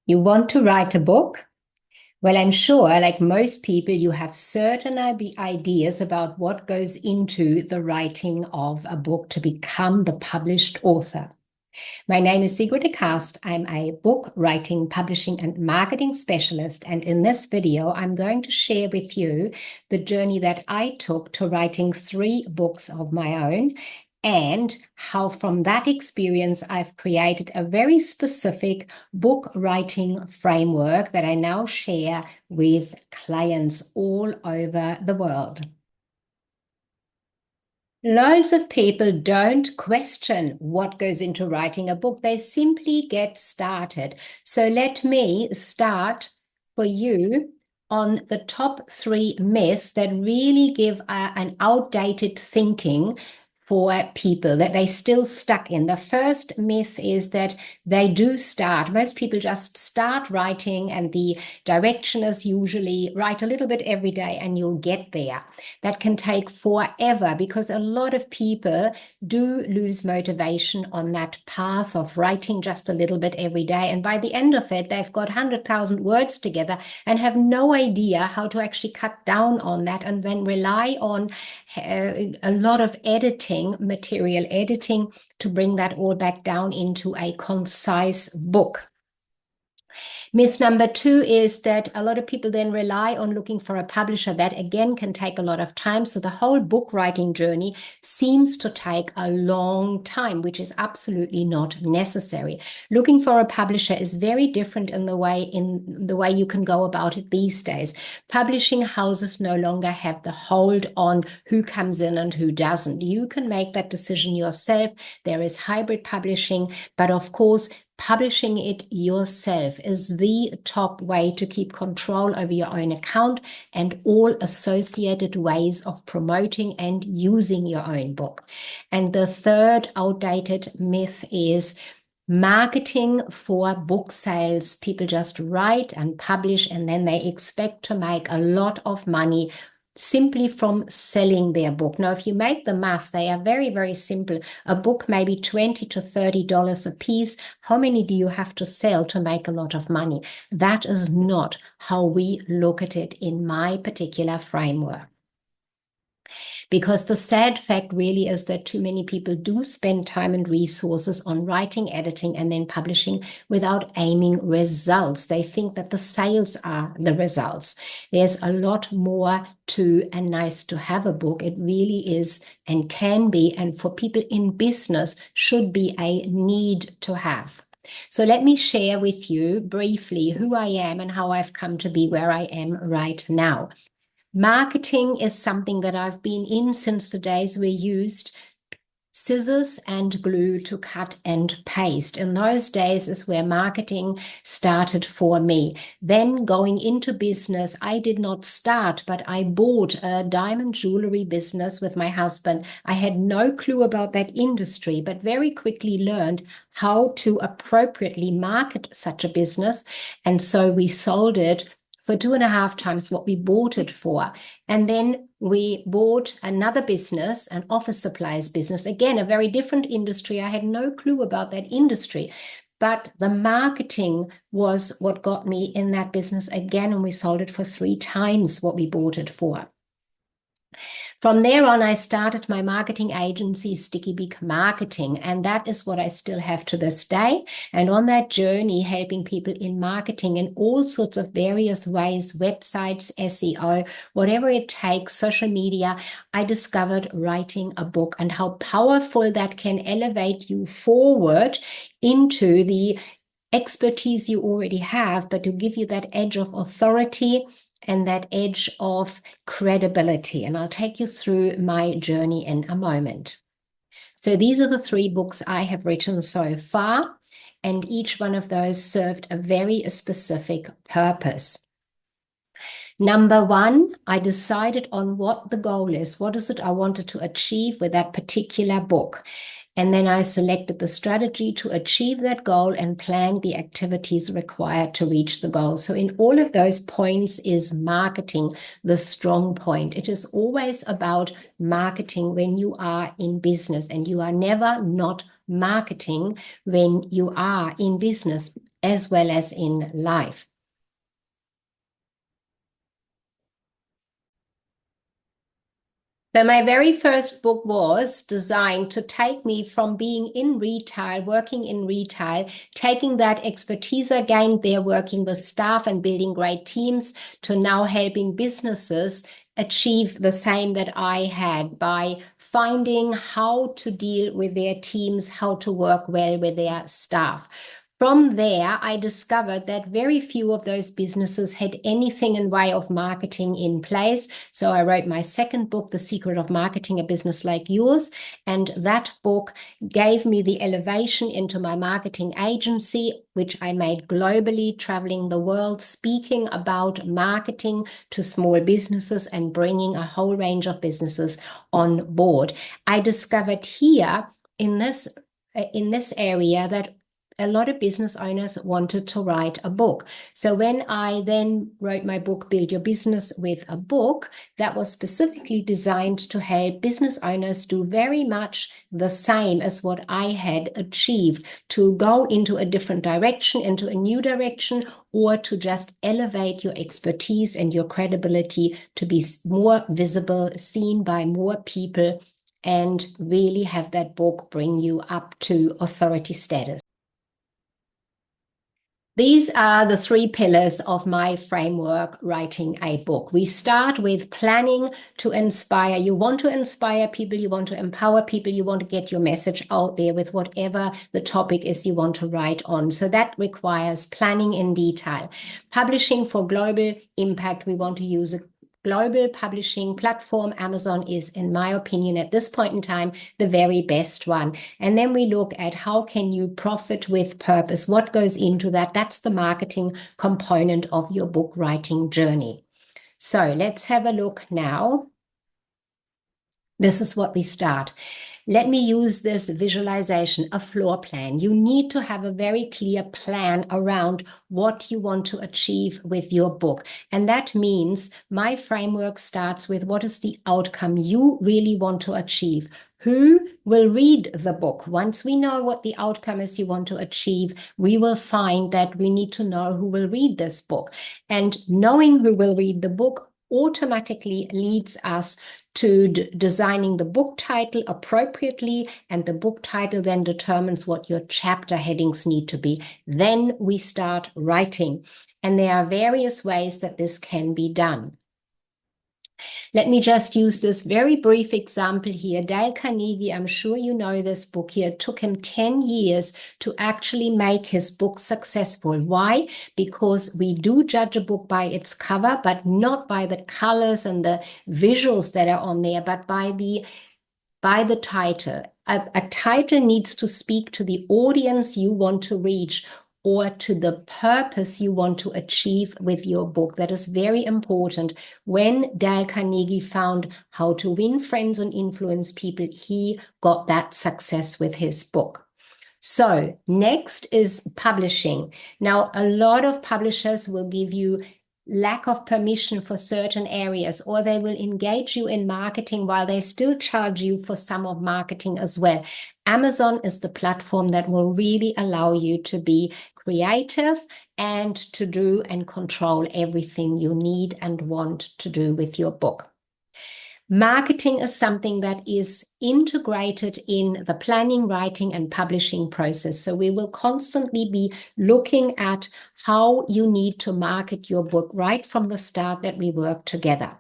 You want to write a book? Well, I'm sure, like most people, you have certain ideas about what goes into the writing of a book to become the published author. My name is Sigrid de Kaste. I'm a book writing, publishing, and marketing specialist. And in this video, I'm going to share with you the journey that I took to writing 3 books of my own, and how from that experience I've created a very specific book writing framework that I now share with clients all over the world. Loads of people don't question what goes into writing a book. They simply get started. So let me start for you on the top 3 myths that really give an outdated thinking for people that they still stuck in. The first myth is that they do start. Most people just start writing, and the direction is usually write a little bit every day and you'll get there. That can take forever because a lot of people do lose motivation on that path of writing just a little bit every day. And by the end of it, they've got 100,000 words together and have no idea how to actually cut down on that, and then rely on a lot of material editing to bring that all back down into a concise book. Myth number 2 is that a lot of people then rely on looking for a publisher. That again can take a lot of time. So the whole book writing journey seems to take a long time, which is absolutely not necessary. Looking for a publisher is very different in the way you can go about it these days. Publishing houses no longer have the hold on who comes in and who doesn't. You can make that decision yourself. There is hybrid publishing, but of course, publishing it yourself is the top way to keep control over your own account and all associated ways of promoting and using your own book. And the third outdated myth is marketing for book sales. People just write and publish, and then they expect to make a lot of money simply from selling their book. Now, if you make the math, they are very, very simple. A book may be $20 to $30 a piece. How many do you have to sell to make a lot of money? That is not how we look at it in my particular framework. Because the sad fact really is that too many people do spend time and resources on writing, editing, and then publishing without aiming results. They think that the sales are the results. There's a lot more to a nice to have a book. It really is and can be, and for people in business should be a need to have. So let me share with you briefly who I am and how I've come to be where I am right now. Marketing is something that I've been in since the days we used scissors and glue to cut and paste. In those days is where marketing started for me. Then going into business, I did not start, but I bought a diamond jewelry business with my husband. I had no clue about that industry, but very quickly learned how to appropriately market such a business. And so we sold it for 2.5 times what we bought it for. And then we bought another business, an office supplies business. Again, a very different industry. I had no clue about that industry. But the marketing was what got me in that business again, and we sold it for 3 times what we bought it for. From there on, I started my marketing agency, Sticky Beak Marketing, and that is what I still have to this day. And on that journey, helping people in marketing in all sorts of various ways, websites, SEO, whatever it takes, social media, I discovered writing a book and how powerful that can elevate you forward into the expertise you already have, but to give you that edge of authority and that edge of credibility. And I'll take you through my journey in a moment. So these are the 3 books I have written so far, and each one of those served a very specific purpose. Number 1, I decided on what the goal is. What is it I wanted to achieve with that particular book? And then I selected the strategy to achieve that goal and planned the activities required to reach the goal. So in all of those points is marketing the strong point. It is always about marketing when you are in business, and you are never not marketing when you are in business. as well as in life. So my very first book was designed to take me from being in retail, working in retail, taking that expertise I gained there, working with staff and building great teams, to now helping businesses achieve the same that I had by finding how to deal with their teams, how to work well with their staff. From there, I discovered that very few of those businesses had anything in way of marketing in place. So I wrote my second book, The Secret of Marketing a Business Like Yours. And that book gave me the elevation into my marketing agency, which I made globally, traveling the world, speaking about marketing to small businesses and bringing a whole range of businesses on board. I discovered here in this area that a lot of business owners wanted to write a book. So when I then wrote my book, Build Your Business with a Book, that was specifically designed to help business owners do very much the same as what I had achieved, to go into a different direction, into a new direction, or to just elevate your expertise and your credibility to be more visible, seen by more people, and really have that book bring you up to authority status. These are the three pillars of my framework, writing a book. We start with planning to inspire. You want to inspire people, you want to empower people, you want to get your message out there with whatever the topic is you want to write on. So that requires planning in detail. Publishing for global impact, we want to use a global publishing platform. Amazon is, in my opinion, at this point in time, the very best one. And then we look at how can you profit with purpose? What goes into that? That's the marketing component of your book writing journey. So let's have a look now. This is what we start. Let me use this visualization, a floor plan. You need to have a very clear plan around what you want to achieve with your book. And that means my framework starts with what is the outcome you really want to achieve. Who will read the book? Once we know what the outcome is you want to achieve, we will find that we need to know who will read this book. And knowing who will read the book automatically leads us to designing the book title appropriately, and the book title then determines what your chapter headings need to be. Then we start writing, and there are various ways that this can be done. Let me just use this very brief example here. Dale Carnegie, I'm sure you know this book here. It took him 10 years to actually make his book successful. Why? Because we do judge a book by its cover, but not by the colors and the visuals that are on there, but by the title. A title needs to speak to the audience you want to reach, or to the purpose you want to achieve with your book. That is very important. When Dale Carnegie found how to win friends and influence people, he got that success with his book. So next is publishing. Now, a lot of publishers will give you lack of permission for certain areas, or they will engage you in marketing while they still charge you for some of marketing as well. Amazon is the platform that will really allow you to be creative and to do and control everything you need and want to do with your book. Marketing is something that is integrated in the planning, writing, and publishing process. So we will constantly be looking at how you need to market your book right from the start that we work together.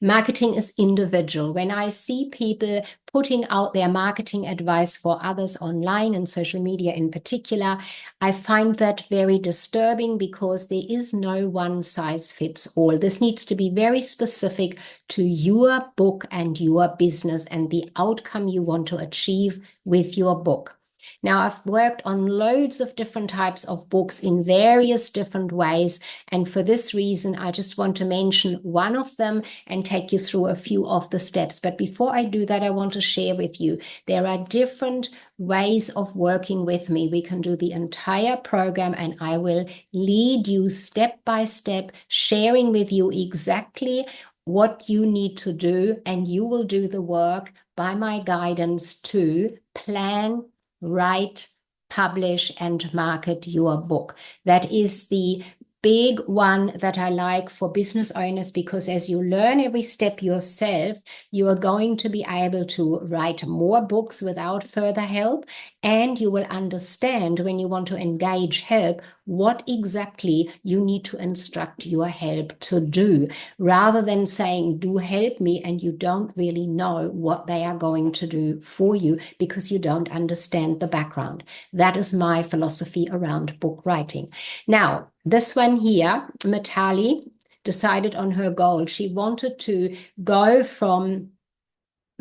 Marketing is individual. When I see people putting out their marketing advice for others online and social media in particular, I find that very disturbing, because there is no one size fits all. This needs to be very specific to your book and your business and the outcome you want to achieve with your book. Now, I've worked on loads of different types of books in various different ways. And for this reason, I just want to mention one of them and take you through a few of the steps. But before I do that, I want to share with you, there are different ways of working with me. We can do the entire program, and I will lead you step by step, sharing with you exactly what you need to do, and you will do the work by my guidance to plan, write, publish, and market your book. That is the big one that I like for business owners, because as you learn every step yourself, you are going to be able to write more books without further help, and you will understand when you want to engage help what exactly you need to instruct your help to do, rather than saying, do help me, and you don't really know what they are going to do for you because you don't understand the background. That is my philosophy around book writing. Now, this one here, Mitali decided on her goal. She wanted to go from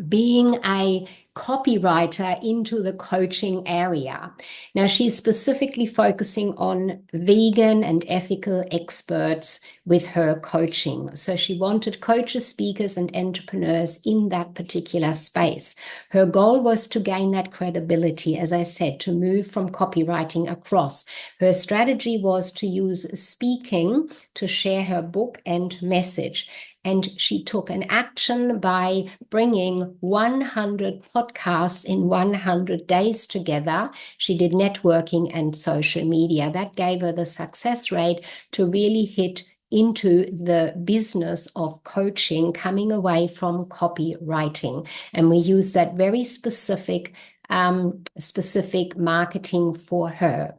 being a copywriter into the coaching area. Now, she's specifically focusing on vegan and ethical experts with her coaching. So she wanted coaches, speakers, and entrepreneurs in that particular space. Her goal was to gain that credibility, as I said, to move from copywriting across. Her strategy was to use speaking to share her book and message. And she took an action by bringing 100 podcasts in 100 days together. She did networking and social media. That gave her the success rate to really hit into the business of coaching, coming away from copywriting. And we use that very specific marketing for her.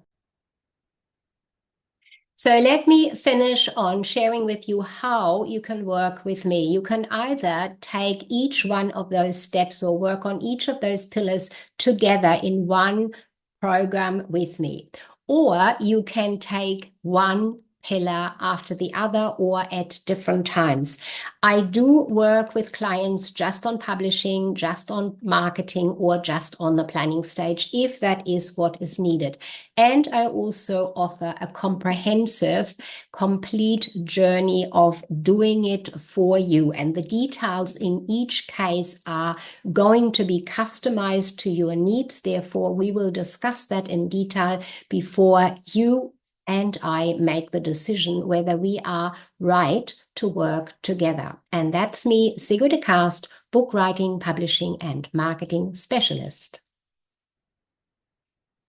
So let me finish on sharing with you how you can work with me. You can either take each one of those steps or work on each of those pillars together in one program with me, or you can take one pillar after the other or at different times. I do work with clients just on publishing, just on marketing, or just on the planning stage, if that is what is needed. And I also offer a comprehensive, complete journey of doing it for you. And the details in each case are going to be customized to your needs. Therefore, we will discuss that in detail before you and I make the decision whether we are right to work together. And that's me, Sigrid de Kaste, book writing, publishing, and marketing specialist.